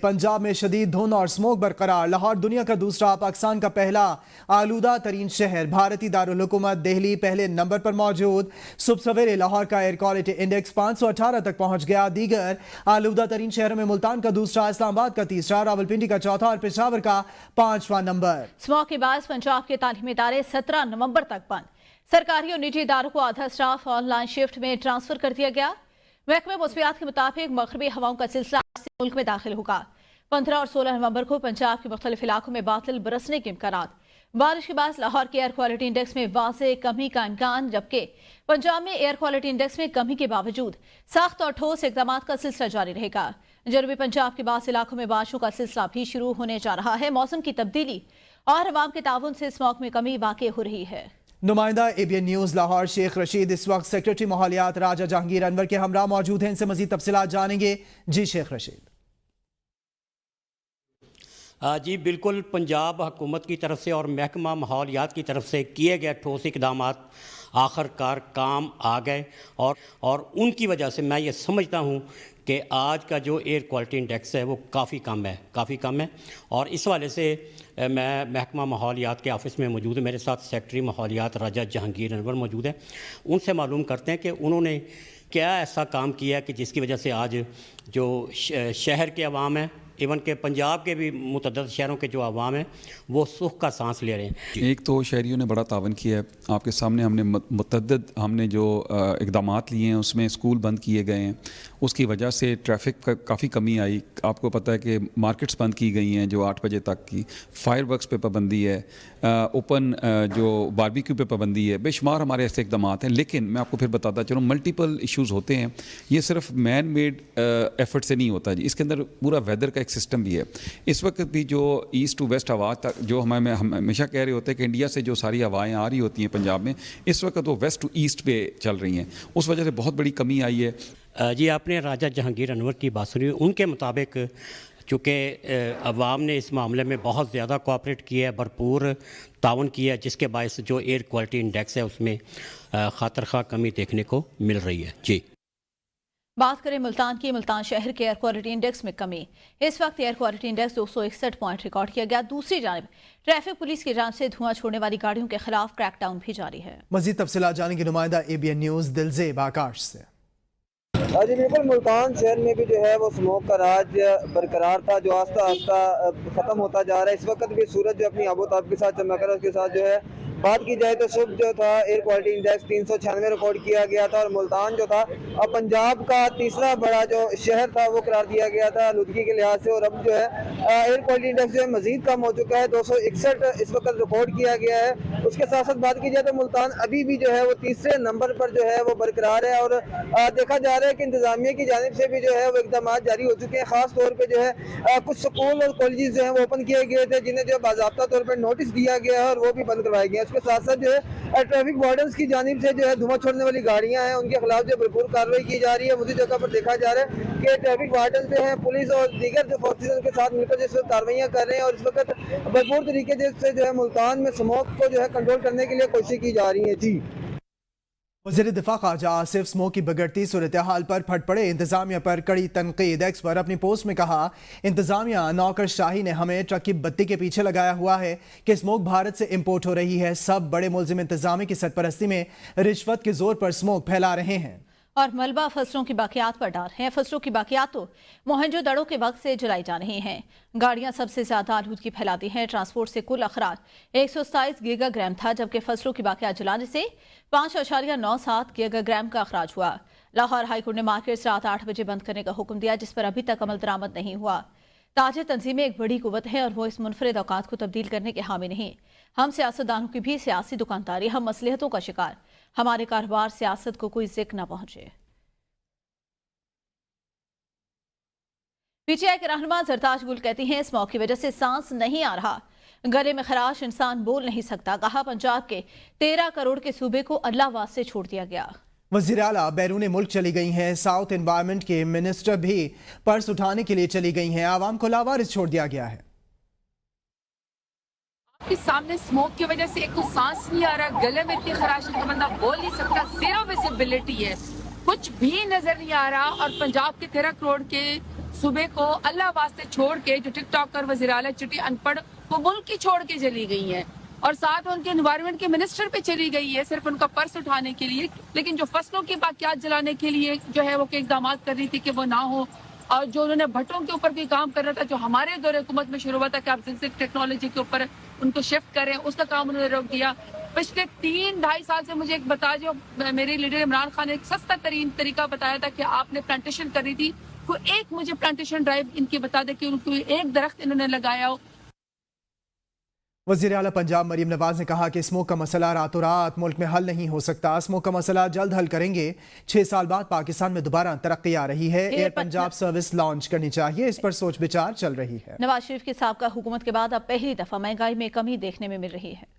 पंजाब में शदीद धुंध और स्मोक बरकरार। लाहौर दुनिया का दूसरा, पाकिस्तान का पहला आलूदा तरीन शहर। भारतीय दारुल हुकूमत दिल्ली पहले नंबर पर मौजूद। सुबह सवेरे लाहौर का एयर क्वालिटी इंडेक्स 518 तक पहुंच गया। दीगर आलूदा तरीन शहरों में मुल्तान का दूसरा, इस्लामाबाद का तीसरा, रावलपिंडी का चौथा और पेशावर का 5वां नंबर। स्मोक के बाद पंजाब के तालीमी इदारे 17 नवंबर तक बंद। सरकारी और निजी इदारों को आधा स्टाफ ऑनलाइन शिफ्ट में ट्रांसफर कर दिया गया। महकमे मौसमियात के मुताबिक मगरबी हवाओं का सिलसिला मुल्क में दाखिल होगा। 15 और 16 नवंबर को पंजाब के मुख्तलिफ इलाकों में बादल बरसने के इम्कानात। बारिश के बाद लाहौर के एयर क्वालिटी इंडेक्स में वाज़ेह कमी का इम्कान, जबकि पंजाब में एयर क्वालिटी इंडेक्स में कमी के बावजूद सख्त और ठोस इकदाम का सिलसिला जारी रहेगा। जनूबी पंजाब के बाद इलाकों में बारिशों का सिलसिला भी शुरू होने जा रहा है। मौसम की तब्दीली और अवाम के ताउन से स्मॉग में कमी वाक़ई हो रही है। नुमाइंदा ABN न्यूज़ लाहौर शेख रशीद इस वक्त सेक्रेटरी माहौलियात राजा जहांगीर अनवर के हमरा मौजूद हैं। इनसे मजीद तफसीलात जानेंगे। जी शेख रशीद। जी बिल्कुल, पंजाब हुकूमत की तरफ से और महकमा माहौलियात की तरफ से किए गए ठोस इकदामात आखिरकार काम आ गए और उनकी वजह से मैं ये समझता हूँ कि आज का जो एयर क्वालिटी इंडेक्स है वो काफ़ी कम है और इस वाले से मैं महकमा माहौलियात के ऑफिस में मौजूद है। मेरे साथ सेक्रेटरी माहौलियात राजा जहांगीर अनवर मौजूद है। उनसे मालूम करते हैं कि उन्होंने क्या ऐसा काम किया है कि जिसकी वजह से आज जो शहर के अवाम हैं, इवन के पंजाब के भी मुतअद्दिद शहरों के जो अवाम हैं, वो सुख का सांस ले रहे हैं। एक तो शहरियों ने बड़ा तावन किया है। आपके सामने हमने जो इक़दामात लिए हैं उसमें स्कूल बंद किए गए हैं। उसकी वजह से ट्रैफिक का काफ़ी कमी आई। आपको पता है कि मार्केट्स बंद की गई हैं जो 8 बजे तक की। फायर वर्क्स पे पाबंदी है, ओपन जो बारबेक्यू पे पाबंदी है। बेशुमार हमारे ऐसे इक़दामात हैं। लेकिन मैं आपको फिर बताता चलूँ, मल्टीपल इश्यूज़ होते हैं। ये सिर्फ मैन मेड एफर्ट से नहीं होता जी, इसके अंदर पूरा वेदर का सिस्टम भी है। इस वक्त भी जो ईस्ट टू वेस्ट हवा तक जो हम हमेशा कह रहे होते हैं कि इंडिया से जो सारी हवाएं आ रही होती हैं पंजाब में, इस वक्त वो वेस्ट टू ईस्ट पे चल रही हैं। उस वजह से बहुत बड़ी कमी आई है। जी आपने राजा जहांगीर अनवर की बात सुनी। उनके मुताबिक चूँकि अवाम ने इस मामले में बहुत ज़्यादा कोऑपरेट किया है, भरपूर ताउन किया है, जिसके बायस जो एयर क्वालिटी इंडेक्स है उसमें खातरखा कमी देखने को मिल रही है। जी बात करें मुल्तान की। मुल्तान शहर के एयर क्वालिटी इंडेक्स में कमी। इस वक्त air quality index 261 point record किया गया। दूसरी जानिब ट्रैफिक पुलिस की जानिब से धुआं छोड़ने वाली गाड़ियों के खिलाफ क्रैकडाउन भी जारी है। मजीद तफसीलात जानेंगे नुमाइंदा ABN न्यूज़ दिलजेब आकाश से। जी बिल्कुल, मुल्तान शहर में भी जो है वो स्मोक का राज बरकरार था, जो आस्ता आस्ता ख़त्म होता जा रहा है। इस वक्त भी सूरज जो अपनी आबोताब के साथ चमक रहा है, उसके साथ जो है बात की जाए तो सुबह जो था एयर क्वालिटी इंडेक्स 396 रिकॉर्ड किया गया था और मुल्तान जो था अब पंजाब का तीसरा बड़ा जो शहर था वो करार दिया गया था आलूदगी के लिहाज से। और अब जो है एयर क्वालिटी इंडेक्स जो है मजीद कम हो चुका है, 261 इस वक्त रिकॉर्ड किया गया है। उसके साथ साथ बात की जाए तो मुल्तान अभी भी जो है वो तीसरे नंबर पर जो है वो बरकरार है। और देखा जा रहा है कि इंतजामिया की जानिब से भी जो है वो इकदाम जारी हो चुके हैं। खास तौर पर जो है कुछ स्कूल और कॉलेज जो है वो ओपन किए गए थे, जिन्हें जो बाज़ाब्ता तौर पर नोटिस दिया गया है और वो भी बंद करवाए गए हैं। उसके साथ साथ जो है ट्रैफिक वार्डन्स की जानिब से जो है धुआं छोड़ने वाली गाड़ियां हैं, उनके खिलाफ जो भरपूर कार्रवाई की जा रही है। उसी जगह पर देखा जा रहा है कि ट्रैफिक वार्डन जो है पुलिस और दीगर जो फोर्सेस उनके साथ मिलकर जिस कार्रवाइयां कर रहे हैं और इस वक्त भरपूर तरीके से जो है मुल्तान में स्मोक को जो है कंट्रोल करने के लिए कोशिश की जा रही है। जी वज़ीर दिफा ख्वाजा आसिफ स्मोक की बिगड़ती सूरत हाल पर फट पड़े। इंतजामिया पर कड़ी तनकीद। एक्स पर अपनी पोस्ट में कहा, इंतजामिया नौकरशाही ने हमें ट्रक की बत्ती के पीछे लगाया हुआ है कि स्मोक भारत से इंपोर्ट हो रही है। सब बड़े मुल्जिम इंतजामिया की सरपरस्ती में रिश्वत के जोर पर स्मोक फैला रहे हैं और मलबा फसलों की बाकियात पर डाल हैं। फसलों की बाकियात तो मोहनजोदड़ो के वक्त से जलाई जा रही हैं। गाड़ियां सबसे ज्यादा आलूदगी फैलाती हैं। ट्रांसपोर्ट से कुल अखराज 127 गीगाग्राम था, जबकि फसलों की बाकियात जलाने से 5.97 गीगाग्राम का अखराज हुआ। लाहौर हाईकोर्ट ने मार्केट रात 8 बजे बंद करने का हुक्म दिया, जिस पर अभी तक अमल दरामद नहीं हुआ। ताजिर तंजीमें एक बड़ी कुव्वत है और वो इस मुनफरिद औकात को तब्दील करने के हामी नहीं। हम सियासतदानों की भी सियासी दुकानदारी, हम मसलहतों का शिकार। हमारे कारोबार सियासत को कोई जिक्र न पहुंचे। पीटीआई के रहनुमा जरताज गुल कहती हैं, स्मोक की वजह से सांस नहीं आ रहा, गले में खराश, इंसान बोल नहीं सकता। कहा, पंजाब के 13 करोड़ के सूबे को अल्लाह वास्ते छोड़ दिया गया। वज़ीर आला बैरून मुल्क चली गई हैं। साउथ एनवायरनमेंट के मिनिस्टर भी पर्स उठाने के लिए चली गई हैं। आवाम को लावारिस छोड़ दिया गया है। आपके सामने स्मोक की वजह से एक तो सांस नहीं आ रहा, गले में इतनी खराश है कि बंदा बोल नहीं सकता, जीरो विजिबिलिटी है, कुछ भी नजर नहीं आ रहा। और पंजाब के 13 करोड़ के सूबे को अल्लाह वास्ते छोड़ के जो टिकटॉकर वज़ीर आला चिट्ठी अनपढ़ वो मुल्क की छोड़ के चली गई है, और साथ उनके एनवायरनमेंट के मिनिस्टर पे चली गई है सिर्फ उनका पर्स उठाने के लिए। लेकिन जो फसलों की बाकियात जलाने के लिए जो है वो के इकदाम कर रही थी कि वो ना हो, और जो उन्होंने भट्टों के ऊपर कोई काम कर रहा था जो हमारे दौरे हुकूमत में शुरू हुआ था कि आप सिंथेटिक टेक्नोलॉजी के ऊपर उनको शिफ्ट करें, उसका काम उन्होंने रोक दिया। पिछले 3-2.5 साल से मुझे एक बता जो मेरे लीडर इमरान खान ने एक सस्ता तरीन तरीका बताया था कि आपने प्लांटेशन करी थी, कोई एक मुझे प्लांटेशन ड्राइव इनकी बता दे कि उनको एक दरख्त इन्होंने लगाया हो। वज़ीर आला पंजाब मरीम नवाज ने कहा कि स्मोक का मसला रातों रात मुल्क में हल नहीं हो सकता। स्मोक का मसला जल्द हल करेंगे। 6 साल बाद पाकिस्तान में दोबारा तरक्की आ रही है। एयर पंजाब सर्विस लॉन्च करनी चाहिए, इस पर सोच विचार चल रही है। नवाज शरीफ की साबका हुकूमत के बाद अब पहली दफा महंगाई में कमी देखने में मिल रही है।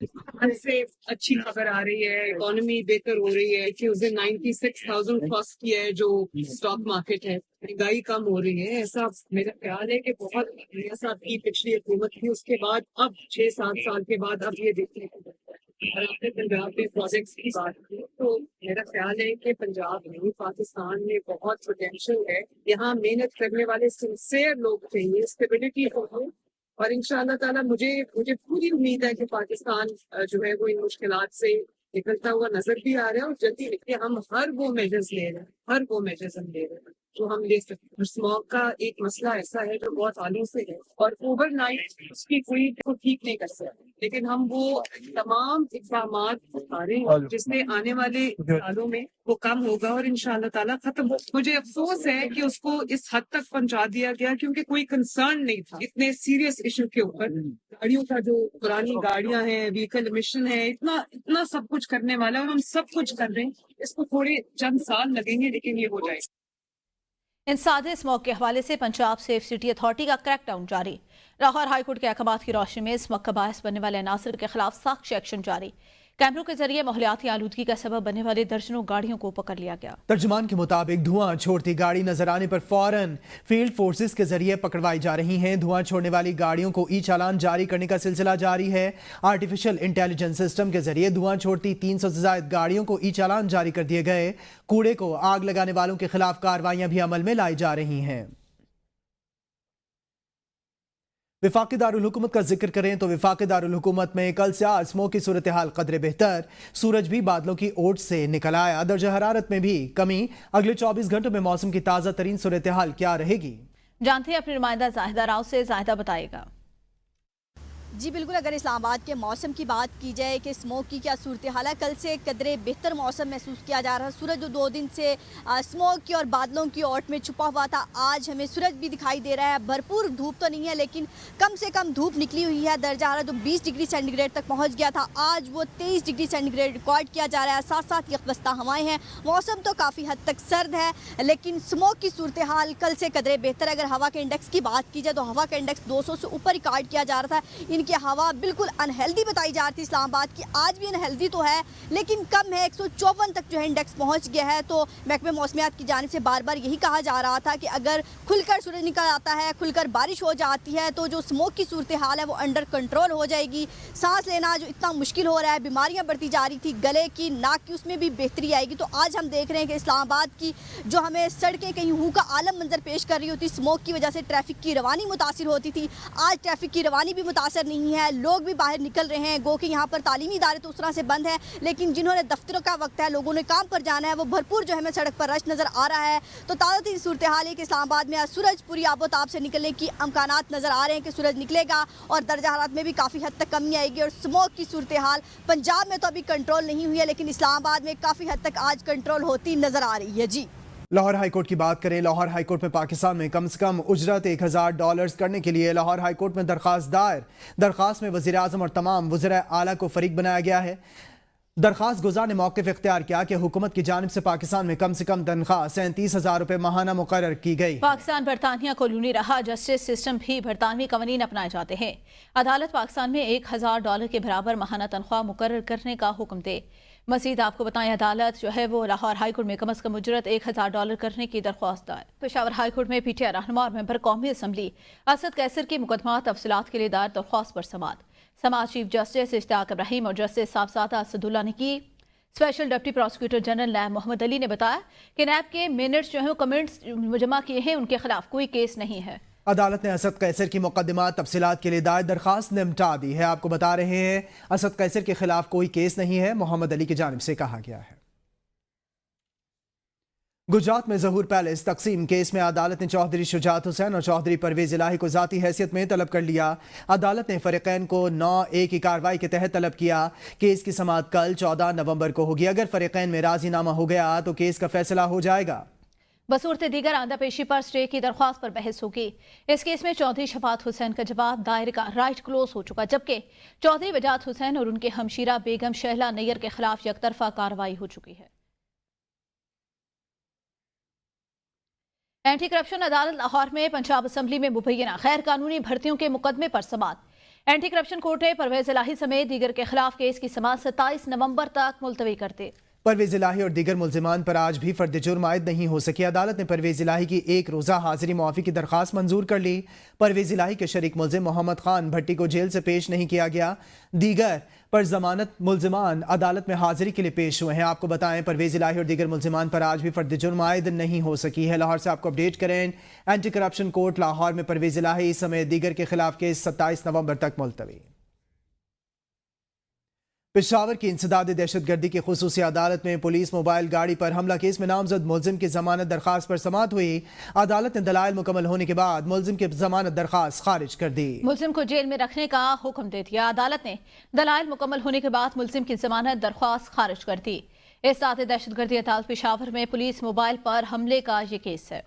से अच्छी खबर आ रही है, इकोनॉमी बेहतर हो रही है कि उसे 96,000 क्रॉस किया है जो स्टॉक मार्केट है, महंगाई कम हो रही है। ऐसा मेरा ख्याल है कि बहुत साहब की पिछली हुकूमत थी, उसके बाद अब 6-7 साल के बाद अब ये देखने को मिलता है। और आपने पंजाब में प्रोजेक्ट्स की बात की, तो मेरा ख्याल है कि पंजाब में पाकिस्तान में बहुत पोटेंशियल है। यहाँ मेहनत करने वाले सिंसियर लोग चाहिए, स्टेबिलिटी हो, और इंशाअल्लाह ताला मुझे पूरी उम्मीद है कि पाकिस्तान जो है वो इन मुश्किलात से निकलता हुआ नजर भी आ रहा है। और जल्दी देखिए हम हर वो मेजर्स ले रहे हैं, हर वो मेजर्स हम ले रहे हैं जो हम ले सकते हैं। स्मॉग का एक मसला ऐसा है जो बहुत सालों से है और ओवरनाइट उसकी कोई को ठीक नहीं कर सकते, लेकिन हम वो तमाम इक़दाम उठा रहे हैं जिससे आने वाले सालों में वो कम होगा और इंशाअल्लाह ताला खत्म हो। मुझे अफसोस है कि उसको इस हद तक पहुंचा दिया गया क्योंकि कोई कंसर्न नहीं था इतने सीरियस इशू के ऊपर। गाड़ियों का जो पुरानी गाड़ियां हैं, व्हीकल एमिशन है, इतना सब कुछ करने वाला और हम सब कुछ कर रहे हैं। इसको थोड़े चंद साल लगेंगे लेकिन ये हो जाएगा। इंसादे स्मोक के हवाले से पंजाब सेफ सिटी अथॉरिटी का क्रैकडाउन जारी। लाहौर हाईकोर्ट के अहकामात की रोशनी में स्मोक का बायस बनने वाले अनासर के खिलाफ सख्त एक्शन जारी। कैमरों के जरिए माहौलियाती आलूदगी का सबब बनने वाली दर्जनों गाड़ियों को पकड़ लिया गया। तर्जुमान के मुताबिक धुआं छोड़ती गाड़ी नजर आने पर फौरन फील्ड फोर्सेस के जरिए पकड़वाई जा रही हैं। धुआं छोड़ने वाली गाड़ियों को ई चालान जारी करने का सिलसिला जारी है। आर्टिफिशियल इंटेलिजेंस सिस्टम के जरिए धुआं छोड़ती 300 से ज्यादा गाड़ियों को ई चालान जारी कर दिए गए। कूड़े को आग लगाने वालों के खिलाफ कार्रवाइयां भी अमल में लाई जा रही हैं। विफाकी दारुल हुकूमत का जिक्र करें तो विफाकी दारुल हुकूमत में कल से आज स्मोक की सूरत हाल कदरे बेहतर। सूरज भी बादलों की ओट से निकल आया। दर्जा हरारत में भी कमी। अगले 24 घंटों में मौसम की ताज़ा तरीन सूरत हाल क्या रहेगी, जानते हैं अपनी नुमाइंदा जाहिदा राव से। जाहिदा बताएगा। जी बिल्कुल, अगर इस्लामाबाद के मौसम की बात की जाए कि स्मोक की क्या सूरत हाल है, कल से कदरे बेहतर मौसम महसूस किया जा रहा है। सूरज जो 2 दिन से स्मोक की और बादलों की ओट में छुपा हुआ था, आज हमें सूरज भी दिखाई दे रहा है। भरपूर धूप तो नहीं है लेकिन कम से कम धूप निकली हुई है। दर्जा हरारत जो 20 डिग्री सेंटीग्रेड तक पहुँच गया था, आज वो 23 डिग्री सेंटीग्रेड रिकॉर्ड किया जा रहा है। साथ साथ यकबस्ता हवाएँ हैं। मौसम तो काफ़ी हद तक सर्द है लेकिन स्मोक की सूरत हाल कल से कदरे बेहतर है। अगर हवा के इंडेक्स की बात की जाए तो हवा का इंडेक्स 200 से ऊपर रिकॉर्ड किया जा रहा था। इनकी हवा बिल्कुल अनहेल्दी बताई जा रही थी इस्लामाबाद की, आज भी अनहेल्दी तो है लेकिन कम है। 154 तक जो है इंडेक्स पहुंच गया है। तो महकमे मौसमियात की जानिब से बार बार यही कहा जा रहा था कि अगर खुलकर सूरज निकल आता है, खुलकर बारिश हो जाती है तो जो स्मोक की सूरत हाल है वो अंडर कंट्रोल हो जाएगी। सांस लेना जो इतना मुश्किल हो रहा है, बीमारियां बढ़ती जा रही थी गले की, नाक की, उसमें भी बेहतरी आएगी। तो आज हम देख रहे हैं कि इस्लामाबाद की जो हमें सड़कें कहीं हूँ का आलम मंजर पेश कर रही होती, स्मोक की वजह से ट्रैफिक की रवानी मुतासिर होती थी, आज ट्रैफिक की रवानी भी मुतासर नहीं है। लोग भी बाहर निकल रहे हैं। गो कि यहाँ पर तालीमी इदारे तो उस तरह से बंद है लेकिन जिन्होंने दफ्तरों का वक्त है, लोगों ने काम पर जाना है, वो भरपूर जो हमें सड़क पर रश नज़र आ रहा है। तो ताज़ा तरीन सूरत हाल है कि इस्लामाबाद में आज सूरज पूरी आबोताब से निकलने की अमकानात नज़र आ रहे हैं कि सूरज निकलेगा और दर्जा हरारत में भी काफ़ी हद तक कमी आएगी। और स्मोक की सूरत हाल पंजाब में तो अभी कंट्रोल नहीं हुई है लेकिन इस्लामाबाद में काफ़ी हद तक आज कंट्रोल होती नज़र आ रही है। जी लाहौर हाईकोर्ट की बात करें। लाहौर हाईकोर्ट में पाकिस्तान में कम से कम उजरत $1000 करने के लिए लाहौर हाईकोर्ट में दरख्वास्त दायर। दरख्वास्त में वज़ीर आज़म और तमाम वज़ीर आला को फरीक बनाया गया है। दरख्वास्त गुजार ने मौक़िफ़ इख्तियार किया कि हुकूमत की जानिब से पाकिस्तान में कम से कम तनख्वाह 37,000 रुपये माहाना मुकर्रर की गई। पाकिस्तान बरतानिया कॉलोनी रहा, जस्टिस सिस्टम भी बरतानवी कवानीन अपनाए जाते हैं। अदालत पाकिस्तान में $1000 के बराबर माहाना तनख्वाह मुकर्रर करने का हुक्म दे। मजीद आपको बताएं, अदालत जो है वो लाहौर हाईकोर्ट में कम अज़ कम उजरत $1000 करने की दरख्वास्त दायर। पेशावर हाईकोर्ट में PTI रहनुमा और मेंबर कौमी असम्बली असद कैसर की मुकदमा तफसीलात के लिए दायर दरख्वास्त पर समाअत। चीफ जस्टिस इश्तियाक इब्राहिम और जस्टिस साहबजादा असदुल्ला ने की। स्पेशल डिप्टी प्रोसिक्यूटर जनरल नैब मोहम्मद अली ने बताया कि नैब के मिनट्स जो हैं वो कमेंट्स जमा किए हैं, उनके खिलाफ कोई केस नहीं है। अदालत ने असद कैसर की मुकदमा तफसीलात के लिए दायर दरखास्त निपटा दी है। आपको बता रहे हैं असद कैसर के खिलाफ कोई केस नहीं है, मोहम्मद अली की जानिब से कहा गया है। गुजरात में ज़हूर पैलेस तकसीम केस में अदालत ने चौधरी शुजात हुसैन और चौधरी परवेज इलाही को ज़ाती हैसियत में तलब कर लिया। अदालत ने फरीकैन को 9A की कार्रवाई के तहत तलब किया। केस की समाअत कल 14 नवंबर को होगी। अगर फरीकैन में राजीनामा हो गया तो केस का फैसला हो जाएगा। बसूरत दीगर आंदा पेशी पर स्टे की दरख्वास्त पर बहस होगी। इस केस में चौधरी शफात हुसैन का जवाब दायर का राइट क्लोज हो चुका, जबकि चौधरी वजात हुसैन और उनके हमशीरा बेगम शहला नैयर के खिलाफ यकतरफा कार्रवाई हो चुकी है। एंटी करप्शन अदालत लाहौर में पंजाब असम्बली में मुबैना गैर कानूनी भर्तियों के मुकदमे पर समाअत। एंटी करप्शन कोर्ट ने परवेज इलाही समेत दीगर के खिलाफ केस की समाअत 27 नवंबर तक मुलतवी कर दी। परवेज इलाही और दीगर मुल्जिमान पर आज भी फर्द जुर्म आयद नहीं हो सकी। अदालत ने परवेज इलाही की एक रोज़ा हाजिरी मुआफ़ी की दरख्वास्त मंजूर कर ली। परवेज इलाही के शरीक मुल्जिम मोहम्मद खान भट्टी को जेल से पेश नहीं किया गया। दीगर पर जमानत मुल्जिमान अदालत में हाजिरी के लिए पेश हुए हैं। आपको बताएं परवेज इलाही और दीगर मुल्जिमान पर आज भी फर्द जुर्म आयद नहीं हो सकी है। लाहौर से आपको अपडेट करें, एंटी करप्शन कोर्ट लाहौर में परवेज इलाही समेत दीगर के खिलाफ केस 27 नवंबर तक मुलतवी। पेशावर की इंसदाद दहशतगर्दी की खुसूसी अदालत में पुलिस मोबाइल गाड़ी पर हमला केस में नामजद मुल्जिम की जमानत दरखास्त पर समाअत हुई। अदालत ने दलाइल मुकम्मल होने के बाद मुल्जिम की जमानत दरखास्त खारिज कर दी। मुल्जिम को जेल में रखने का हुक्म दे दिया। अदालत ने दलाइल मुकम्मल होने के बाद मुल्जिम की जमानत दरखास्त खारिज कर दी। इस साथ दहशतगर्दी अदालत पेशावर में पुलिस मोबाइल पर हमले का ये केस है।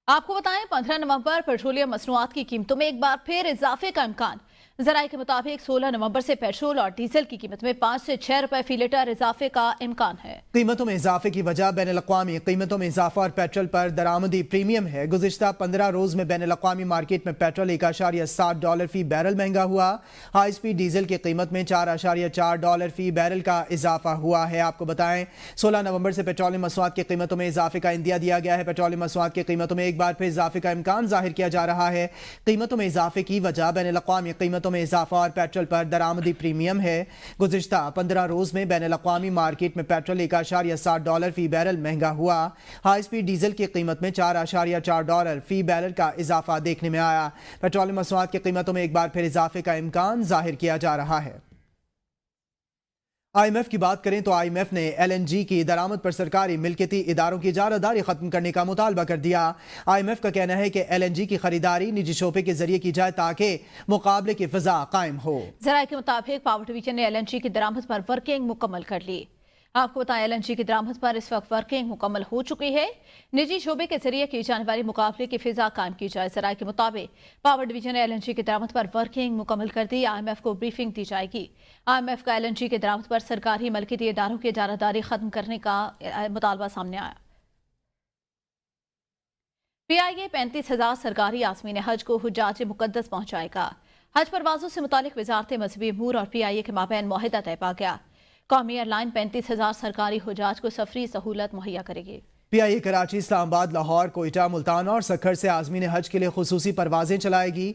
आपको बताएं 15 नवंबर पेट्रोलियम मसनूआत की कीमतों में एक बार फिर इजाफे का इम्कान। ज़राए के मुताबिक 16 नवंबर से पेट्रोल और डीजल की कीमत में 5 से 6 रुपए फी लीटर इजाफे का इम्कान है। कीमतों में इजाफे की वजह बैन अल-अक़वामी कीमतों में इजाफा और पेट्रोल पर दरामदी प्रीमियम है। गुज़िश्ता 15 रोज में बैन अल-अक़वामी मार्केट में पेट्रोल $1.7 फी बैरल महंगा हुआ। हाई स्पीड डीजल की कीमत में $4.4 फी बैरल का इजाफा हुआ है। आपको बताएं 16 नवंबर से पेट्रोलियम मसनूआत की कीमतों में इजाफे का इंदिया दिया गया है। पेट्रोलियम मसनूआत की कीमतों में एक बार फिर इजाफे का इम्कान जाहिर किया जा रहा है। कीमतों में इजाफे की वजह बैन अल-अक़वामी कीमतों में इजाफा और पेट्रोल पर दरामदी प्रीमियम है। गुज़िश्ता 15 रोज में बैन अल-अक़वामी मार्केट में पेट्रोल $1.7 फी बैरल महंगा हुआ। हाई स्पीड डीजल की कीमत में $4.4 फी बैरल का इजाफा देखने में आया। पेट्रोलियम मसनूआत की कीमतों में एक बार फिर इजाफे का इम्कान जाहिर किया जा रहा है। IMF की बात करें तो IMF ने LNG की दरामद पर सरकारी मिल्कियती इदारों की इजारादारी खत्म करने का मुतालबा कर दिया। IMF का कहना है कि LNG की खरीदारी निजी शोबे के जरिए की जाए ताकि मुकाबले की फिजा कायम हो। ज़राए के मुताबिक पावर डिवीजन ने LNG की दरामद पर वर्किंग मुकम्मल कर ली। आपको बताएं LNG की दरामद पर इस वक्त वर्किंग मुकम्मल हो चुकी है। निजी शोबे के जरिए की जाने वाली मुकाबले की फिजा कायम की जाए। ज़राए के मुताबिक पावर डिवीजन ने LNG की दरामद पर वर्किंग मुकम्मल कर दी। IMF को ब्रीफिंग दी जाएगी। IMF का LNG की दरामद पर सरकारी मलकियती इदारों की इजारादारी खत्म करने का मुतालबा सामने आया। PIA 35,000 सरकारी आज़मीन हज को हुज्जाज मुक़द्दस पहुंचाएगा। हज परवाजों से मुतालिक वज़ारत मज़हबी अमूर और PIA के माबैन मुआहिदा तय पा गया। कौमी एयरलाइन 35,000 सरकारी हुज्जाज को सफरी सहूलत मुहैया करेगी। PIA कराची, इस्लामाबाद, लाहौर, कोयटा, मुल्तान और सक्खर से आज़मीन हज के लिए खुसूसी परवाजें चलाएगी।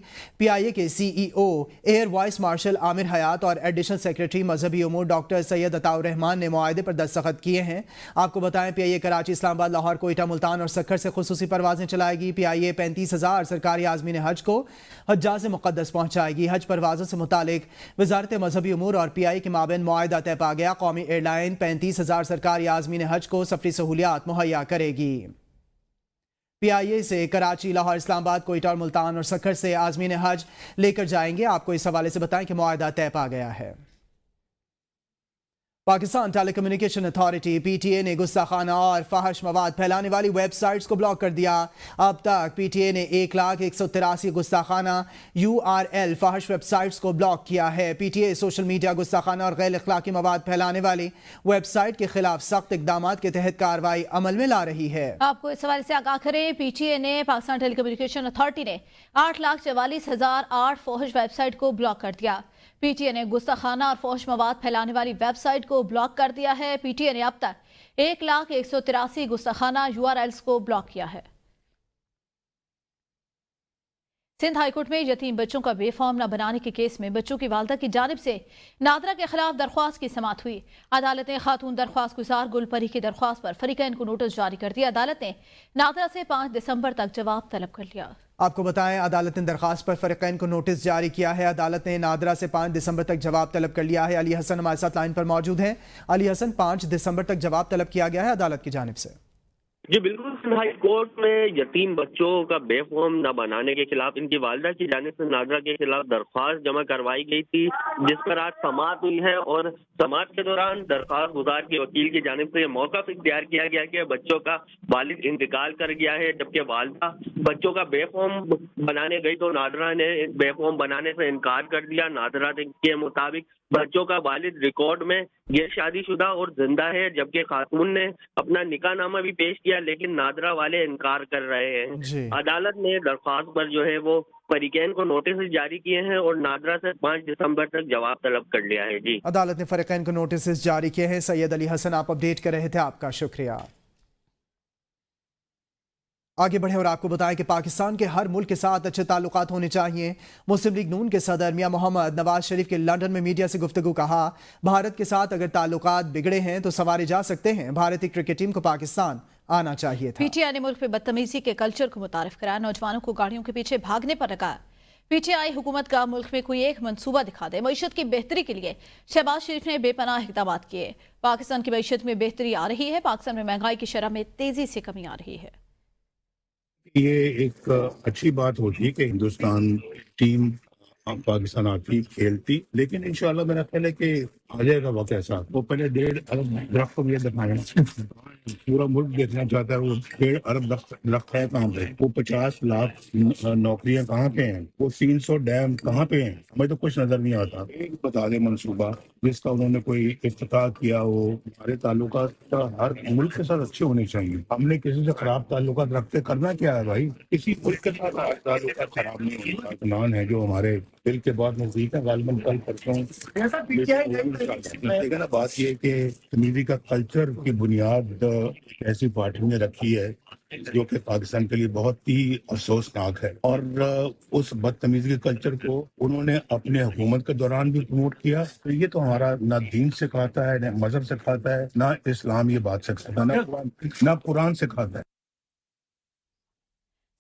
PIA के CEO air vice marshal Aamir Hayat और एडिशनल सेक्रेटरी मजहबी उमूर डॉक्टर सैयद अताउर रहमान ने मुआहदे पर दस्तखत किए हैं। आपको बताएं PIA कराची, इस्लामाबाद, लाहौर, कोयटा, मुल्तान और सक्खर से खुसूसी परवाजें चलाएगी। PIA 35,000 सरकारी आज़मीन हज को हज्जाज मुक़द्दस पहुँचाएगी। हज परवाजों से मुतालिक वजारत मजहबी उमूर और PIA के माबैन मुआहिदा तय पा गया। कौमी एयरलाइन 35,000 सरकारी आज़मीन हज को सफरी सहूलियात मुहैया करेगी। PIA से कराची, लाहौर, इस्लामाबाद, कोयटा और मुल्तान और सक्खर से आज़मीन हज लेकर जाएंगे। आपको इस हवाले से बताएं कि मुआहिदा तय पा गया है। पाकिस्तान टेलीकम्युनिकेशन अथॉरिटी PTA ने गुस्ताखाना और फहश मवाद फैलाने वाली वेबसाइट्स को ब्लॉक कर दिया। अब तक PTA ने 1,183 गुस्ताखाना URL फहश वेबसाइट्स को ब्लॉक किया है। PTA सोशल मीडिया गुस्ताखाना और गैर अखलाकी मवाद फैलाने वाली वेबसाइट के खिलाफ सख्त इकदाम के तहत कार्रवाई अमल में ला रही है। आपको इस हवाले से आगाह करें, PTA ने पाकिस्तान टेलीकम्युनिकेशन अथॉरिटी ने 8,44,008 फहश वेबसाइट को ब्लॉक कर दिया। PTA ने गुस्ताखाना और फहश मवाद फैलाने वाली वेबसाइट को ब्लॉक कर दिया है। PTA ने अब तक 1,183 गुस्ताखाना URLs को ब्लॉक किया है। सिंध हाईकोर्ट में यतीम बच्चों का बेफॉर्म न बनाने के केस में बच्चों की वालदा की जानिब से नादरा के खिलाफ दरख्वास्त की समाअत हुई। अदालत ने खातून दरख्वास्त गुजार गुलपरी की दरख्वास्त पर फरीकैन को नोटिस जारी कर दिया। अदालत ने नादरा से 5 दिसंबर तक जवाब तलब कर लिया। आपको बताएं, अदालत ने दरखास्त पर फरीकैन को नोटिस जारी किया है। अदालत ने नादरा से 5 दिसंबर तक जवाब तलब कर लिया है। अली हसन हमारे साथ लाइन पर मौजूद हैं। अली हसन, 5 दिसंबर तक जवाब तलब किया गया है अदालत की जानिब से। जी बिल्कुल, सिंध हाई कोर्ट में यतीम बच्चों का बेफॉर्म न बनाने के खिलाफ इनकी वालदा की जानिब से नादरा के खिलाफ दरख्वास्त जमा करवाई गई थी, जिस पर आज समाअत हुई है। और समाअत के दौरान दरख्वास्त गुजार के वकील की जानिब से मौक़िफ़ इख्तियार किया गया कि बच्चों का वालिद इंतकाल कर गया है, जबकि वालदा बच्चों का बेफॉर्म बनाने गई तो नादरा ने बेफॉर्म बनाने से इनकार कर दिया। नादरा के मुताबिक बच्चों का वालिद रिकॉर्ड में गैर शादीशुदा और जिंदा है, जबकि खातून ने अपना निकाहनामा भी पेश किया, लेकिन नादरा वाले इनकार कर रहे हैं। अदालत ने दरख्वास्त पर जो है वो फरीकैन को नोटिस जारी किए हैं और नादरा से 5 दिसंबर तक जवाब तलब कर लिया है। जी, अदालत ने फरीकैन को नोटिस जारी किए हैं। सैयद अली हसन, आप अपडेट कर रहे थे, आपका शुक्रिया। आगे बढ़े और आपको बताएं कि पाकिस्तान के हर मुल्क के साथ अच्छे ताल्लुकात होने चाहिए। मुस्लिम लीग नून के सदर मियां मोहम्मद नवाज शरीफ के लंदन में मीडिया से गुफ्तगू। कहा, भारत के साथ अगर ताल्लुकात बिगड़े हैं तो संवारे जा सकते हैं। भारतीय क्रिकेट टीम को पाकिस्तान आना चाहिए था। पीटीआई ने मुल्क में बदतमीजी के कल्चर को मुतारिफ कराया। नौजवानों को गाड़ियों के पीछे भागने पर लगाया। पीटीआई हुकूमत का मुल्क में कोई एक मंसूबा दिखा दे। मईशत की बेहतरी के लिए शहबाज शरीफ ने बेपनाह इक़दाम किए। पाकिस्तान की मईशत में बेहतरी आ रही है। पाकिस्तान में महंगाई की शरह में तेजी से कमी आ रही है। ये एक अच्छी बात होती है कि हिंदुस्तान टीम पाकिस्तान आती खेलती, लेकिन इंशाल्लाह मेरा ख्याल है कि आ जाएगा वक्त ऐसा। वो पहले 1.5 अरब दरख्त को भी दिखाना, पूरा मुल्क देखना चाहता है वो 1.5 अरब दरख्त है कहाँ पे, वो 50 लाख नौकरियां कहाँ पे हैं, वो 300 डैम कहाँ पे हैं, हमें तो कुछ नजर नहीं आता। एक बता दे मनसूबा जिसका उन्होंने कोई इफ्तिताह किया हो। हमारे ताल्लुकात हर मुल्क के साथ अच्छे होने चाहिए। हमने किसी से खराब ताल्लुकात रखते करना क्या है भाई? किसी मुल्क के साथ ताल्लुकात खराब नहीं होता। इत्मीनान है जो हमारे दिल के बहुत नजदीक है। गालिबन कल परसों देखा ना, बात ये कि तमीज़ी का कल्चर की बुनियाद ऐसी पार्टी ने रखी है जो कि पाकिस्तान के लिए बहुत ही अफसोसनाक है। और उस बदतमीजी के कल्चर को उन्होंने अपने हुकूमत के दौरान भी प्रमोट किया। तो ये तो हमारा ना दीन सिखाता है, ना मजहब सिखाता है, ना इस्लाम ये बात सिखाता है, ना कुरान सिखाता है।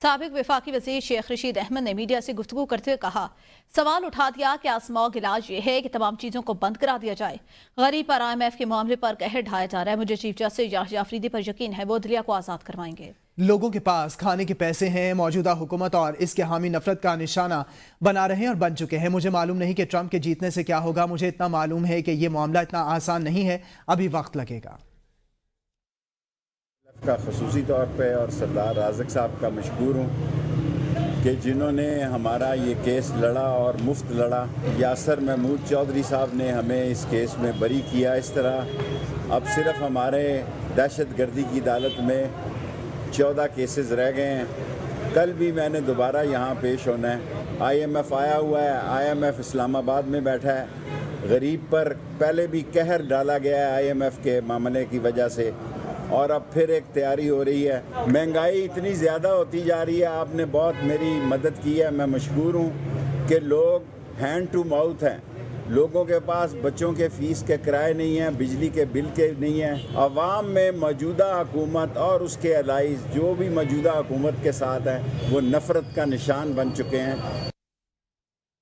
साबिक वफाकी वज़ीर शेख रशीद अहमद ने मीडिया से गुफ्तगू करते हुए कहा, सवाल उठा दिया कि स्मॉग इलाज ये है कि तमाम चीज़ों को बंद करा दिया जाए। गरीब पर IMF के मामले पर कहर ढाया जा रहा है। मुझे चीफ जस्टिस याहिया अफरीदी पर यकीन है, वो दिलिया को आज़ाद करवाएंगे। लोगों के पास खाने के पैसे हैं। मौजूदा हुकूमत और इसके हामी नफरत का निशाना बना रहे हैं और बन चुके हैं। मुझे मालूम नहीं कि ट्रंप के जीतने से क्या होगा। मुझे इतना मालूम है कि ये मामला इतना आसान नहीं है, अभी वक्त लगेगा। का ख़ुसूसी तौर पे और सरदार राज़िक साहब का मशकूर हूँ कि जिन्होंने हमारा ये केस लड़ा और मुफ्त लड़ा। यासर महमूद चौधरी साहब ने हमें इस केस में बरी किया। इस तरह अब सिर्फ हमारे दहशत गर्दी की अदालत में 14 केसेस रह गए हैं। कल भी मैंने दोबारा यहाँ पेश होना है। IMF आया हुआ है। IMF इस्लामाबाद में बैठा है। गरीब पर पहले भी कहर डाला गया है IMF के मामले की वजह से, और अब फिर एक तैयारी हो रही है। महंगाई इतनी ज़्यादा होती जा रही है। आपने बहुत मेरी मदद की है, मैं मशकूर हूँ कि लोग हैंड टू माउथ हैं। लोगों के पास बच्चों के फ़ीस के किराए नहीं हैं, बिजली के बिल के नहीं हैं। अवाम में मौजूदा हुकूमत और उसके अलाइज जो भी मौजूदा हुकूमत के साथ हैं वो नफ़रत का निशान बन चुके हैं।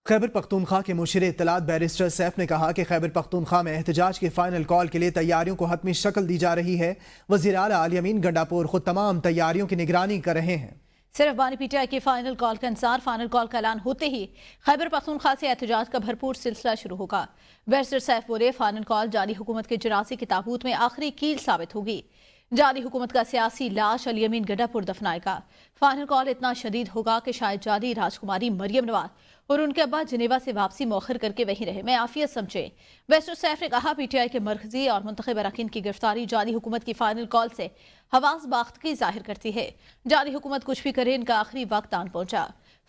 खैबर पख्तूनख्वा के मुशीर इत्तलात बैरिस्टर सैफ ने कहा कि खैबर पख्तूनख्वा में एहतजाज के फाइनल कॉल के लिए तैयारियों को हतमी शक्ल दी जा रही है। वज़ीर आला अली अमीन गंडापुर खुद तमाम तैयारियों की निगरानी कर रहे हैं। सिर्फ बानी PTI के फाइनल कॉल के अनुसार फाइनल कॉल का ऐलान होते ही खैबर पख्तूनख्वा से एहतजाज का भरपूर सिलसिला शुरू होगा। बैरिस्टर सैफ बोले, फाइनल कॉल जाली हुकूमत के जरासी की ताबूत में आखिरी कील साबित होगी। जाली हुकूमत का सियासी लाश अली अमीन गंडापुर दफनाएगा। फाइनल कॉल इतना शदीद होगा कि शायद जाली राजकुमारी मरियम नवाज और उनके अब्बा जिनेवा से वापसी मौखर करके वहीं रहे। मैं आफियत समझे। बैरिस्टर सैफ ने कहा, PTI के मरकजी और मुंतखब अरकान की गिरफ्तारी जाली हुकूमत की फाइनल कॉल से हवास बाख्तगी जाहिर करती है। जाली हुकूमत कुछ भी करे, इनका आखिरी वक्त आन पहुंचा।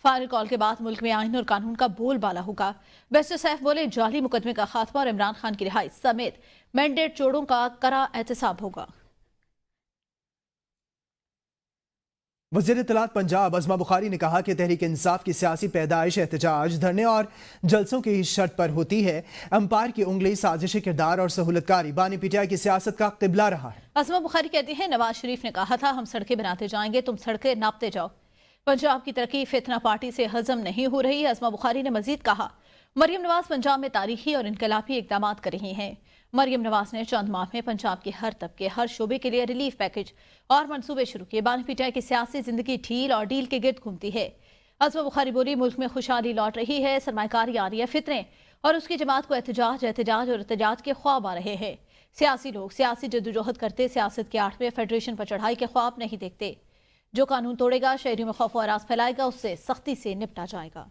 फाइनल कॉल के बाद मुल्क में आईन और कानून का बोलबाला होगा। बैरिस्टर सैफ बोले, जाली मुकदमे का खात्मा और इमरान खान की रिहाई समेत मैंडेट चोरों का कड़ा एहतसाब होगा। वज़ीर इत्तलात पंजाब अज़मा बुखारी ने कहा कि तहरीक इंसाफ की सियासी पैदाइश एहतजाज, धरने और जलसों की शर्त पर होती है। अंपायर की उंगली, साजिशी किरदार और सहूलतकारी बानी पीटीआई की सियासत का क़िबला रहा है। अज़मा बुखारी कहती हैं, नवाज शरीफ ने कहा था हम सड़कें बनाते जाएंगे, तुम सड़कें नापते जाओ। पंजाब की तरक्की फितना पार्टी से हजम नहीं हो रही। अज़मा बुखारी ने मजीद कहा, मरियम नवाज पंजाब में तारीखी और इनकलाबी इक़दामात कर रही हैं। मरियम नवाज ने चंद माह में पंजाब के हर तबके, हर शोबे के लिए रिलीफ पैकेज और मंसूबे शुरू किए। बानी पीटीआई की सियासी जिंदगी ढील और डील के गिर्द घूमती है। अज़मा बुखारी बोली, मुल्क में खुशहाली लौट रही है, सरमाकारी आ रही है, फितने और उसकी जमात को एहतजाज और एहतजाज के ख्वाब आ रहे हैं। सियासी लोग सियासी जद्दोजहद करते, सियासत के आड़ में फेडरेशन पर चढ़ाई के ख्वाब नहीं देखते। जो कानून तोड़ेगा, शहरियों में खौफ और रास फैलाएगा, उससे सख्ती से निपटा जाएगा।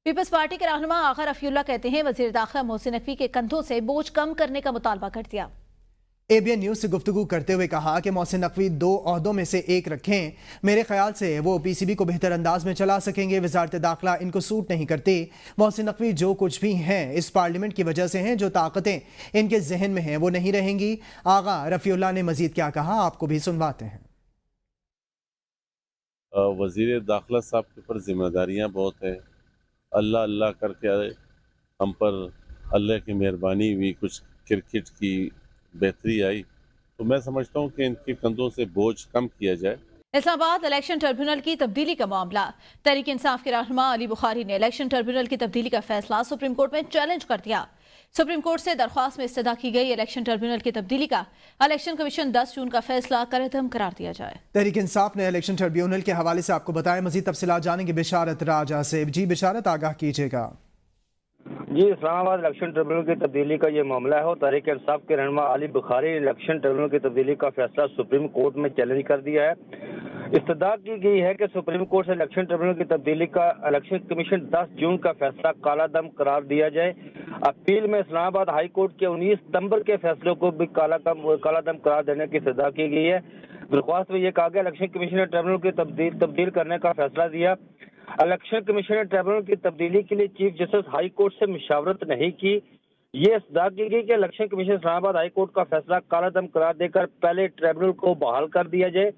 पीपल्स पार्टी के रहनुमा आगा रफीउल्लाह कहते हैं, वज़ीर दाखिला मोहसिन नकवी के कंधों से बोझ कम करने का मुतालबा कर दिया। एबीएन न्यूज़ से गुफ्तगू करते हुए कहा कि मोहसिन नकवी 2 ओहदों में से एक रखें। मेरे ख्याल से वो पीसीबी को बेहतर अंदाज में चला सकेंगे। वजारत दाखिला इनको सूट नहीं करती। मोहसिन नकवी जो कुछ भी हैं इस पार्लियामेंट की वजह से हैं। जो ताकतें इनके जहन में हैं वो नहीं रहेंगी। आगा रफीउल्लाह ने मजीद क्या कहा, आपको भी सुनवाते हैं। वज़ीर दाखिला साहब के ऊपर जिम्मेदारियाँ बहुत हैं। अल्लाह अल्लाह करके हम पर अल्लाह की मेहरबानी हुई, कुछ क्रिकेट की बेहतरी आई, तो मैं समझता हूँ कि इनके कंधों से बोझ कम किया जाए। इस्लामाबाद इलेक्शन ट्रिब्यूनल की तब्दीली का मामला। तहरीक इंसाफ के रहनुमा अली बुखारी ने इलेक्शन ट्रिब्यूनल की तब्दीली का फैसला सुप्रीम कोर्ट में चैलेंज कर दिया। सुप्रीम कोर्ट से दरख्वास्त में इस्तदा की गई इलेक्शन ट्रिब्यूनल की तब्दीली का इलेक्शन कमीशन 10 जून का फैसला कलअदम करार दिया जाए। तहरीक इंसाफ ने इलेक्शन ट्रिब्यूनल के हवाले से आपको बताया। मजीद तफसीलात जानेंगे बिशारत राजा से। जी बिशारत, आगाह कीजिएगा। जी, इस्लामाबाद इलेक्शन ट्रिब्यूनल की तब्दीली का ये मामला है और तहरीक इंसाफ के रहनुमा अली बुखारी ने इलेक्शन ट्रिब्यूनल की तब्दीली का फैसला सुप्रीम कोर्ट में चैलेंज कर दिया है। इस्तदा की गई है कि सुप्रीम कोर्ट से इलेक्शन ट्रिब्यूनल की तब्दीली का इलेक्शन कमीशन 10 जून का फैसला कालादम करार दिया जाए। अपील में इस्लामाबाद हाई कोर्ट के 19 सितंबर के फैसले को भी कालादम करार देने की इस्तदा की गई है। दरख्वास्त में यह कहा गया इलेक्शन कमीशन ने ट्रिब्यूनल की तब्दील करने का फैसला दिया। इलेक्शन कमीशन ने ट्रिब्यूनल की तब्दीली के लिए चीफ जस्टिस हाई कोर्ट से मुशावरत नहीं की। ये इस्तदा की गई कि election commission Islamabad high court का फैसला कालादम करार देकर पहले ट्रिब्यूनल को बहाल कर दिया जाए।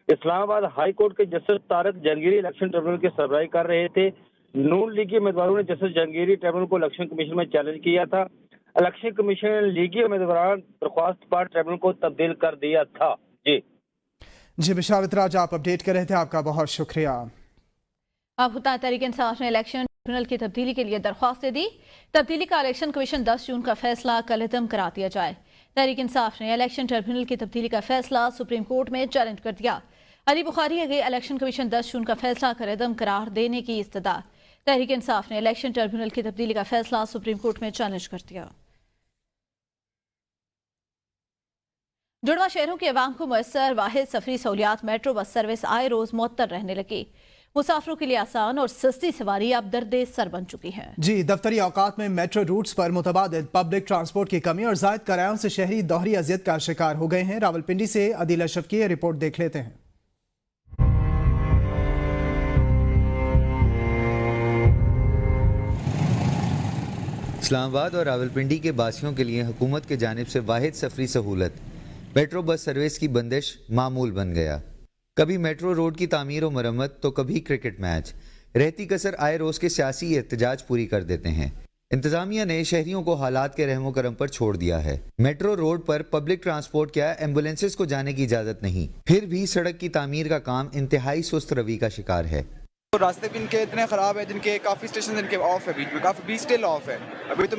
इस्लामाबाद हाई कोर्ट के justice Tariq Jahangiri election tribunal की सरबराही कर रहे थे। नून लीगी उम्मीदवारों ने जस्टिस जहांगीरी ट्रिब्यूनल को इलेक्शन कमीशन में चैलेंज किया था। इलेक्शन कमीशन ने लीगी उम्मीदवारों दरख्वास्त पर ट्रिब्यूनल को तब्दील कर दिया था। जी बिशारत राजा, आप अपडेट कर रहे थे, आपका बहुत शुक्रिया। अब हुता तहरीक इंसाफ ने इलेक्शन ट्रिब्यूनल की तब्दीली के लिए दरख्वास्त दे दी। तब्दीली का इलेक्शन कमीशन 10 जून का फैसला कलअदम करा दिया जाए। तहरीक इंसाफ ने इलेक्शन ट्रिब्यूनल की तब्दीली का फैसला सुप्रीम कोर्ट में चैलेंज कर दिया। अली बुखारी ने इलेक्शन कमीशन 10 जून का फैसला कलअदम करार देने की इस्तदा। तहरीक इंसाफ ने इलेक्शन ट्रिब्यूनल की तब्दीली का फैसला सुप्रीम कोर्ट में चैलेंज कर दिया। जुड़वा शहरों के अवाम को मुयस्सर वाहिद सफरी सहूलियात मेट्रो बस सर्विस आए रोज मुअत्तर रहने लगी। मुसाफिरों के लिए आसान और सस्ती सवारी अब दर्दे सर बन चुकी है। जी, दफ्तरी औकात में मेट्रो रूट्स पर मुतबादिल पब्लिक ट्रांसपोर्ट की कमी और जायद किरायों से शहरी दोहरी अजियत का शिकार हो गए हैं। रावलपिंडी से अदील अशरफ की रिपोर्ट देख लेते हैं। इस्लामाबाद और रावलपिंडी के बासियों के लिए हुकूमत की जानिब से वाहिद सफरी सहूलत मेट्रो बस सर्विस की बंदिश मामूल बन गया। कभी मेट्रो रोड की तामीर और मरम्मत तो कभी क्रिकेट मैच, रहती कसर आए रोज़ के सियासी एहतजाज पूरी कर देते हैं। इंतज़ामिया ने शहरियों को हालात के रहमो करम पर छोड़ दिया है। मेट्रो रोड पर पब्लिक ट्रांसपोर्ट क्या एम्बुलेंसेस को जाने की इजाज़त नहीं, फिर भी सड़क की तामीर का काम इंतहाई सुस्त रवि का शिकार है। रास्ते भी इनके इतने ख़राब है, जिनके काफ़ी स्टेशन इनके ऑफ है, बीच में काफ़ी 20 स्टिल ऑफ है। अभी तो